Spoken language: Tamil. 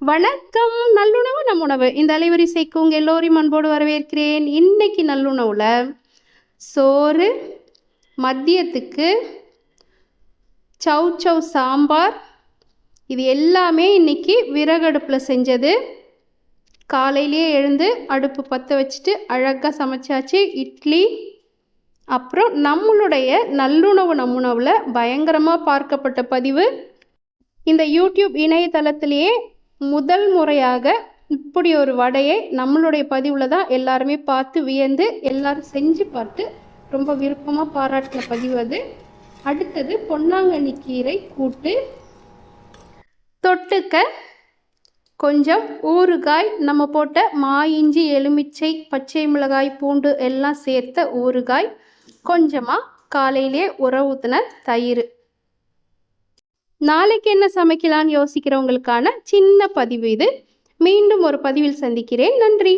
வணக்கம். நல்லுணவு நம் உணவு இந்த அலைவரிசைக்கு உங்கள் எல்லோரையும் அன்போடு வரவேற்கிறேன். இன்னைக்கு நல்லுணவில் சோறு, மதியத்துக்கு சௌ சாம்பார், இது எல்லாமே இன்னைக்கு விறகடுப்பில் செஞ்சது. காலையிலேயே எழுந்து அடுப்பு பற்ற வச்சுட்டு அழகாக சமைச்சாச்சு. இட்லி, அப்புறம் நம்மளுடைய நல்லுணவு நம் உணவில் பயங்கரமாக பார்க்கப்பட்ட பதிவு. இந்த யூடியூப் இணையதளத்திலேயே முதல் முறையாக இப்படி ஒரு வடையை நம்மளுடைய பதிவில் தான் எல்லாருமே பார்த்து வியந்து எல்லாரும் செஞ்சு பார்த்து ரொம்ப விருப்பமாக பாராட்டின பதிவு அது. அடுத்தது பொன்னாங்கண்ணி கீரை கூட்டு, தொட்டுக்க கொஞ்சம் ஊறுகாய், நம்ம போட்ட இஞ்சி, எலுமிச்சை, பச்சை மிளகாய், பூண்டு எல்லாம் சேர்த்த ஊறுகாய், கொஞ்சமாக காலையிலே உர ஊற்றின தயிர். நாளைக்கு என்ன சமைக்கலான்னு யோசிக்கிறவங்களுக்கான சின்ன பதிவு இது. மீண்டும் ஒரு பதிவில் சந்திக்கிறேன். நன்றி.